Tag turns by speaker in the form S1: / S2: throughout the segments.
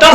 S1: 10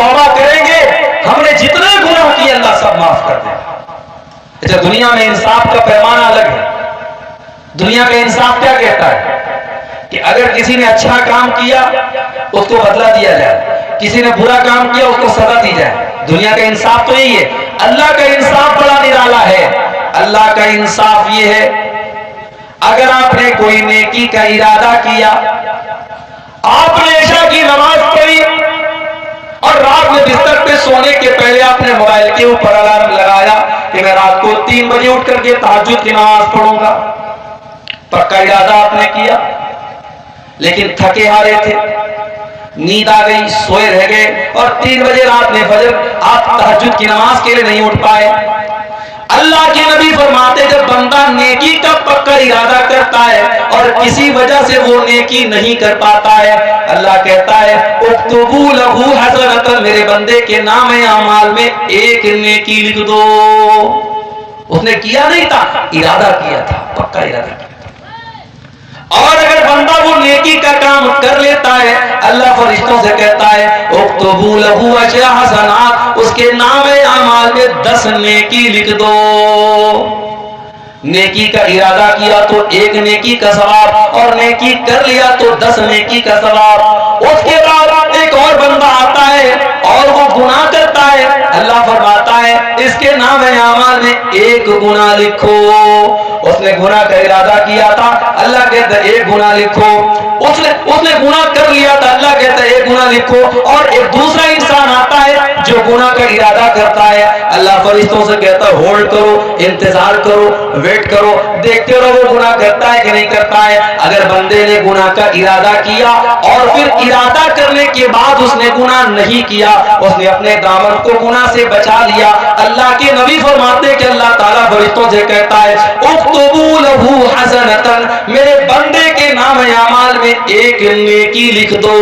S1: توبہ کریں گے ہم نے جتنے گناہ کیے اللہ سب معاف کر دے گا۔ اچھا دنیا میں انصاف کا پیمانہ الگ ہے۔ دنیا کا انصاف کیا کہتا ہے کہ اگر کسی نے اچھا کام کیا اس کو بدلہ دیا جائے، کسی نے برا کام کیا اس کو سزا دی جائے۔ دنیا کا انصاف تو یہی ہے۔ اللہ کا انصاف بڑا نرالا ہے۔ اللہ کا انصاف یہ ہے اگر آپ نے کوئی نیکی کا ارادہ کیا، آپ نے عشاء کی نماز پڑھی اور رات میں بستر پہ سونے کے پہلے آپ نے موبائل کے اوپر الارم لگایا کہ میں رات کو 3 بجے اٹھ کر کے تہجد کی نماز پڑھوں گا، پکا ارادہ آپ نے کیا، لیکن تھکے ہارے تھے، نیند آ گئی، سوئے رہ گئے اور 3 بجے رات میں فجر آپ تہجد کی نماز کے لیے نہیں اٹھ پائے۔ اللہ کے نبی فرماتے جب بندہ نیکی کا پکا ارادہ کرتا ہے اور کسی وجہ سے وہ نیکی نہیں کر پاتا ہے، اللہ کہتا ہے اکتبوا لہ حسنۃ، میرے بندے کے نام اعمال میں ایک نیکی لکھ دو۔ اس نے کیا نہیں تھا، ارادہ کیا تھا، پکا ارادہ کیا۔ اور اگر بندہ وہ نیکی کا کام کر لیتا ہے، اللہ فرشتوں سے کہتا ہے اکتبوا لہ 10 حسنات، اس کے نام اعمال میں 10 نیکی لکھ دو۔ نیکی کا ارادہ کیا تو 1 نیکی کا ثواب، اور نیکی کر لیا تو 10 نیکی کا ثواب۔ اس کے بعد ایک اور بندہ آتا ہے اور وہ گناہ کرتا ہے، اللہ فرماتا ہے اس کے نام اعمال میں 1 گناہ لکھو۔ اس نے گناہ کا ارادہ کیا تھا، اللہ کہتا ہے 1 گناہ لکھو۔ اس نے گناہ کر لیا تھا، اللہ کہتا ہے 1 گناہ لکھو۔ اور ایک دوسرا انسان آتا ہے جو گناہ کا ارادہ کرتا ہے، اللہ فرشتوں سے کہتا ہے ہولڈ کرو، انتظار کرو، ویٹ کرو، دیکھتے رہو وہ گناہ کرتا ہے کہ نہیں کرتا ہے۔ اگر بندے نے گناہ کا ارادہ کیا اور پھر ارادہ کرنے کے بعد اس نے گناہ نہیں کیا، اس نے اپنے دامن کو گناہ سے بچا لیا، اللہ کے نبی فرماتے ہیں کہ اللہ تعالیٰ فرشتوں سے کہتا ہے اکتبوا لہ حسنۃ، میرے بندے کے نام اعمال میں 1 نیکی لکھ دو۔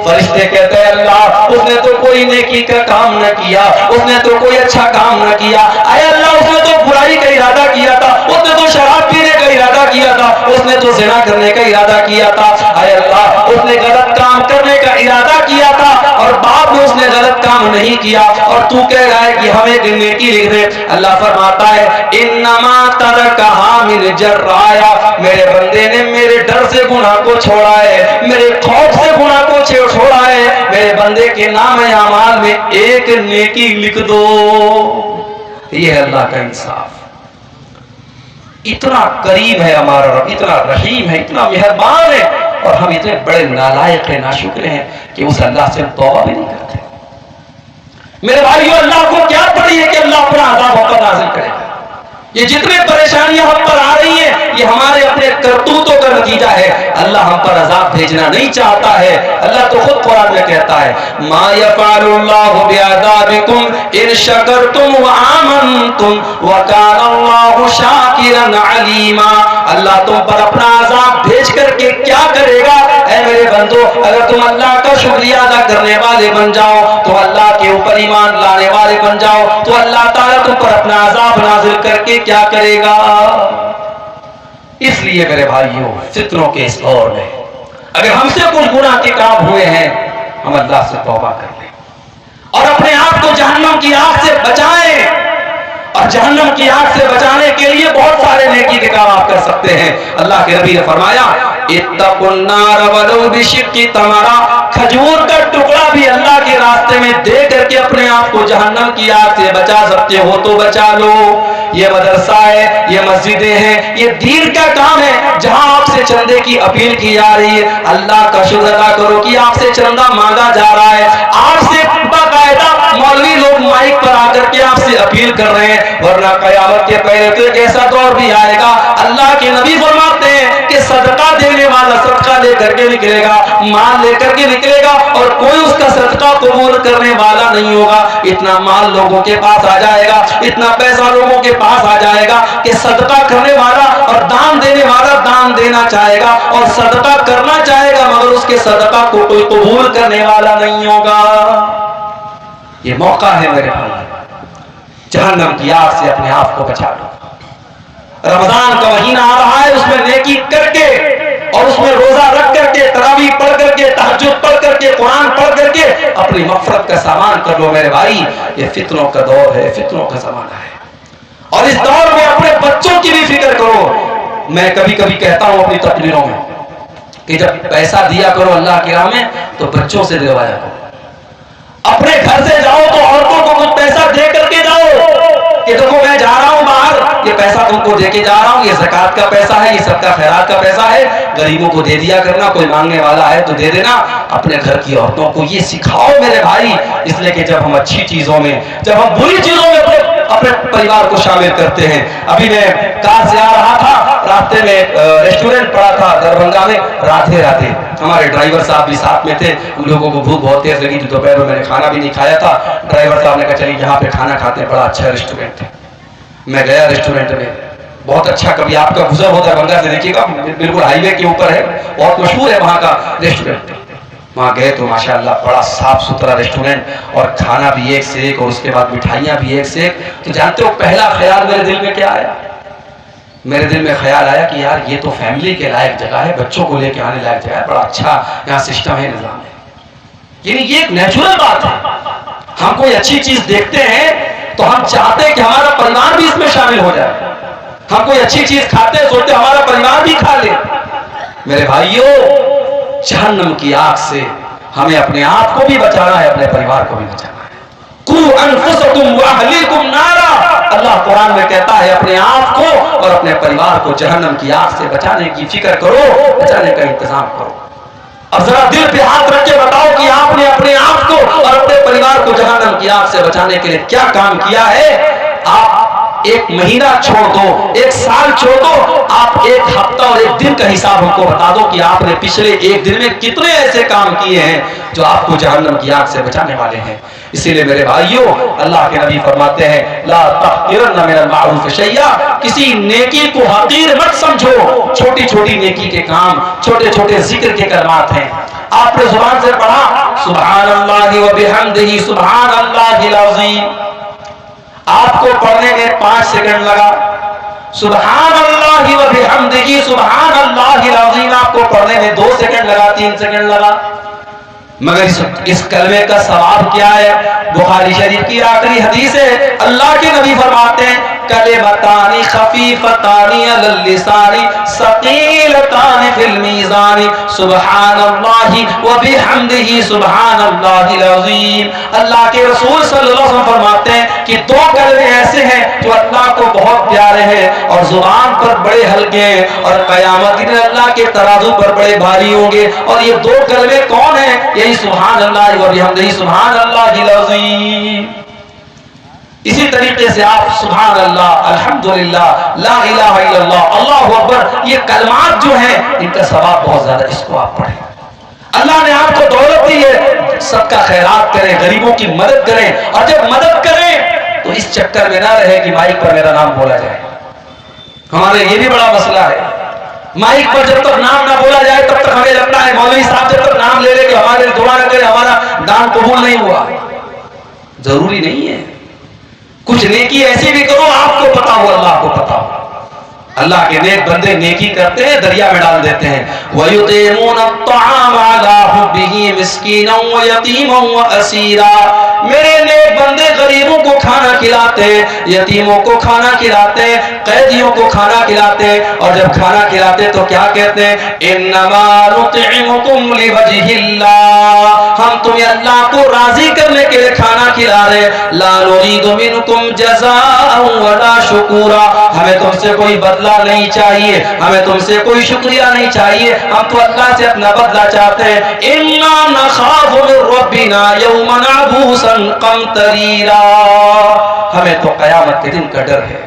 S1: فرشتے کہتے ہیں اللہ اس نے تو کوئی نیکی کا کام نہ کیا، اس نے تو کوئی اچھا کام نہ کیا، اے اللہ اس نے تو برائی کا ارادہ کیا تھا، اس نے تو شراب پینے کا ارادہ کیا تھا، اس نے تو زنا کرنے کا ارادہ کیا تھا، اے اللہ اس نے غلط کام کرنے کا ارادہ کیا تھا اور بعد میں اس نے غلط کام نہیں کیا، اور تو کہہ رہا ہے کہ ہم 1 نیکی لکھ دے۔ اللہ فرماتا ہے انما ترکھا من جرایا، میرے بندے نے میرے ڈر سے گناہ کو چھوڑا ہے، میرے خوف سے گناہ کو چھوڑا ہے، میرے بندے کے نام اعمال میں 1 نیکی لکھ دو۔ یہ ہے اللہ کا انصاف۔ اتنا کریم ہے ہمارا رب، اتنا رحیم ہے، اتنا مہربان ہے، اور ہم اتنے بڑے نالائق ہیں، ناشکر ہیں کہ اس اللہ سے ہم توبہ بھی نہیں کرتے۔ میرے بھائیو اللہ کو کیا پڑی ہے کہ اللہ اپنا عذاب ہم پر نازل کرے گا؟ یہ جتنے پریشانیاں ہم پر آ رہی ہیں یہ ہمارے اپنے کرتوتوں کا نتیجہ ہے۔ اللہ ہم پر عذاب بھیجنا نہیں چاہتا ہے۔ اللہ تو خود قرآن میں کہتا ہے ما یفعل اللہ بعذابکم ان شکرتم وآمنتم وکان اللہ شاکرا علیما۔ اللہ تم پر اپنا عذاب بھیج کر کے کیا کرے گا؟ اے میرے بندو اگر تم اللہ کا شکریہ ادا کرنے والے بن جاؤ، تو اللہ کے اوپر ایمان لانے والے بن جاؤ، تو اللہ تعالیٰ تم پر اپنا عذاب نازل کر کے کیا کرے گا؟ اس لیے میرے بھائیوں فتنوں کے اس دور میں اگر ہم سے کچھ گناہ کے کام ہوئے ہیں، ہم اللہ سے توبہ کر لیں اور اپنے آپ کو جہنم کی آگ سے بچائیں۔ اور جہنم کی آگ سے بچانے کے لیے بہت سارے نیکی کے کام آپ کر سکتے ہیں۔ اللہ کے نبی نے فرمایا اتقوا النار ولو بشق تمرہ، کھجور کا ٹکڑا بھی اللہ کے راستے میں دے کر کے اپنے آپ کو جہنم کی آگ سے بچا سکتے ہو تو بچا لو۔ یہ مدرسہ ہے، یہ مسجدیں ہیں، یہ دین کا کام ہے جہاں آپ سے چندے کی اپیل کی جا رہی ہے۔ اللہ کا شکر ادا کرو کہ آپ سے چندہ مانگا جا رہا ہے، آپ سے باقاعدہ مولوی لوگ مائک پر آ کر کے آپ سے اپیل کر رہے ہیں، ورنہ قیامت کے پہلے تو ایک ایسا دور بھی آئے گا، اللہ کے نبی فرماتے ہیں کہ صدقہ دینے والا صدقہ لے کر کے نکلے گا، مال لے کر کے نکلے گا، اور کوئی اس کا صدقہ قبول کرنے والا نہیں ہوگا۔ اتنا مال لوگوں کے پاس آ جائے گا، اتنا پیسہ لوگوں کے پاس آ جائے گا کہ صدقہ کرنے والا اور دان دینے والا دان دینا چاہے گا اور صدقہ کرنا چاہے گا، مگر اس کے صدقہ کو کوئی قبول کرنے والا نہیں ہوگا۔ یہ موقع ہے میرے بھائی، جہنم کی آگ سے اپنے آپ کو بچا لو۔ رمضان کا مہینہ آ رہا ہے، اس میں نیکی کر کے اور اس میں روزہ رکھ کر کے، تراویح پڑھ کر کے، تہجد پڑھ کر کے، قرآن پڑھ کر کے اپنی مغفرت کا سامان کر لو میرے بھائی۔ یہ فتنوں کا دور ہے، فتنوں کا زمانہ ہے، اور اس دور میں اپنے بچوں کی بھی فکر کرو۔ میں کبھی کبھی کہتا ہوں اپنی تقریروں میں کہ جب پیسہ دیا کرو اللہ کی راہ میں تو بچوں سے دلوایا کرو۔ اپنے گھر سے جاؤ تو عورتوں کو کچھ پیسہ دے کر کے جاؤ کہ دیکھو میں جا رہا ہوں باہر، یہ پیسہ تم کو دے کے جا رہا ہوں، یہ زکوٰۃ کا پیسہ ہے، یہ سب کا خیرات کا پیسہ ہے، غریبوں کو دے دیا کرنا، کوئی مانگنے والا ہے تو دے دینا۔ اپنے گھر کی عورتوں کو یہ سکھاؤ میرے بھائی، اس لیے کہ جب ہم اچھی چیزوں میں، جب ہم بری چیزوں میں اپنے پریوار کو شامل کرتے ہیں۔ ابھی میں کار سے آ رہا تھا، راستے میں ریسٹورینٹ پڑا تھا دربھنگا میں، راتے راتے ہمارے ڈرائیور صاحب بھی ساتھ میں تھے، ہم لوگوں کو بھوک بہت تیز لگی تھی، دوپہر میں نے کھانا بھی نہیں کھایا تھا۔ ڈرائیور صاحب نے کہا چلیے یہاں پہ کھانا کھاتے ہیں، بڑا اچھا ریسٹورینٹ ہے۔ میں گیا ریسٹورینٹ میں، بہت اچھا، کبھی آپ کا گزر ہوتا ہے دربھنگا سے دیکھیے گا، بالکل ہائی وے کے اوپر ہے، بہت مشہور ہے وہاں کا ریسٹورینٹ۔ وہاں گئے تو ماشاءاللہ بڑا صاف ستھرا ریسٹورینٹ، اور کھانا بھی ایک سے ایک، اور اس کے بعد مٹھائیاں بھی ایک سے ایک۔ تو جانتے ہو پہلا خیال میرے دل میں کیا آیا؟ میرے دل میں خیال آیا کہ یار یہ تو فیملی کے لائق جگہ ہے، بچوں کو لے کے آنے لائق جگہ ہے، بڑا اچھا یہاں سسٹم ہے، نظام ہے۔ یعنی یہ ایک نیچرل بات ہے، ہم کوئی اچھی چیز دیکھتے ہیں تو ہم چاہتے ہیں کہ ہمارا پریوار بھی اس میں شامل ہو جائے۔ ہم کوئی اچھی چیز کھاتے ہیں سوچتے ہمارا پریوار بھی کھا لے۔ میرے بھائیوں، جہنم کی آگ سے ہمیں اپنے آپ کو بھی بچانا ہے، اپنے پریوار کو بھی بچانا ہے۔ قُوا أَنفُسَكُمْ وَأَهْلِيكُمْ نَارًا، اللہ قرآن میں کہتا ہے اپنے آپ کو اور اپنے پریوار کو جہنم کی آگ سے بچانے کی فکر کرو، بچانے کا انتظام کرو۔ اب ذرا دل پہ ہاتھ رکھ کے بتاؤ کہ آپ نے اپنے آپ کو اور اپنے پریوار کو جہنم کی آگ سے بچانے کے لیے کیا کام کیا ہے؟ آپ ایک مہینہ چھوڑ دو، ایک سال چھوڑ دو، آپ ایک ہفتہ اور ایک دن کا حساب ہم کو بتا دو کہ آپ نے پچھلے ایک دن میں کتنے ایسے کام کیے ہیں جو آپ کو جہنم کی آگ سے بچانے والے ہیں۔ اسی لیے میرے بھائیوں، اللہ کے نبی فرماتے ہیں لا تحقرن من المعروف شیئا، کسی نیکی کو حقیر مت سمجھو۔ چھوٹی چھوٹی نیکی کے کام، چھوٹے چھوٹے ذکر کے کلمات ہیں، آپ نے زبان سے پڑھا سبحان اللہ و بحمدہ سبحان اللہ العظیم، آپ کو پڑھنے میں 5 سیکنڈ لگا۔ سبحان اللہ و بحمدہ سبحان اللہ العظیم آپ کو پڑھنے میں 2 سیکنڈ لگا، 3 سیکنڈ لگا، مگر اس کلمے کا ثواب کیا ہے؟ بخاری شریف کی آخری حدیث ہے، اللہ کے نبی فرماتے ہیں کلمتان خفیفتان علی اللسان ثقیلتان فی المیزان سبحان اللہ و بحمدہ سبحان اللہ العظیم۔ اللہ کے رسول صلی اللہ علیہ وسلم فرماتے ہیں کہ 2 کلمے ایسے ہیں جو اللہ کو بہت پیارے ہیں اور زبان پر بڑے ہلکے ہیں، اور قیامت کے دن اللہ کے ترازو پر بڑے بھاری ہوں گے، اور یہ 2 کلمے کون ہیں؟ یہی سبحان اللہ و بحمدہ سبحان اللہ العظیم۔ اسی طریقے سے آپ سبحان اللہ، الحمدللہ، لا الہ الا اللہ، اللہ اکبر، یہ کلمات جو ہیں ان کا ثواب بہت زیادہ، اس کو آپ پڑھیں۔ اللہ نے آپ کو دولت دی ہے، سب کا خیرات کریں، غریبوں کی مدد کریں، اور جب مدد کریں تو اس چکر میں نہ رہے کہ مائک پر میرا نام بولا جائے۔ ہمارے یہ بھی بڑا مسئلہ ہے، مائک پر جب تک نام نہ بولا جائے تب تک ہمیں لگتا ہے مولوی صاحب جب تک نام لے لے کہ ہمارے دعا نہ کرے ہمارا دان قبول نہیں ہوا۔ ضروری نہیں ہے، کچھ نیکی ایسی بھی کرو آپ کو پتا ہو، اللہ کو پتا ہو۔ اللہ کے نیک بندے نیکی کرتے ہیں، دریا میں ڈال دیتے ہیں۔ وَيُطْعِمُونَ الطَّعَامَ عَلَىٰ حُبِّهِ مِسْكِينًا وَيَتِيمًا وَأَسِيرًا، میرے نیک بندے غریبوں کو کھانا کھلاتے ہیں، یتیموں کو کھانا کھلاتے ہیں، قیدیوں کو کھانا کھلاتے ہیں، اور جب کھانا کھلاتے تو کیا کہتے ہیں؟ اِنَّمَا نُطْعِمُكُمْ لِوَجْهِ اللَّهِ، ہم تمہیں اللہ کو راضی کرنے کے لیے کھانا کھلا رہے ہیں، لَا نُرِيدُ مِنْكُمْ جَزَاءً وَلَا شُكُورًا، ہمیں تم سے کوئی بدلہ نہیں چاہیے، ہمیں تم سے کوئی شکریہ نہیں چاہیے، ہم تو اللہ سے اپنا بدلہ چاہتے ہیں۔ اِنَّا نَخَافُ مِن رَّبِّنَا يَوْمًا عَبُوسًا قَمْطَرِيرًا، ہمیں تو قیامت کے دن کا ڈر ہے۔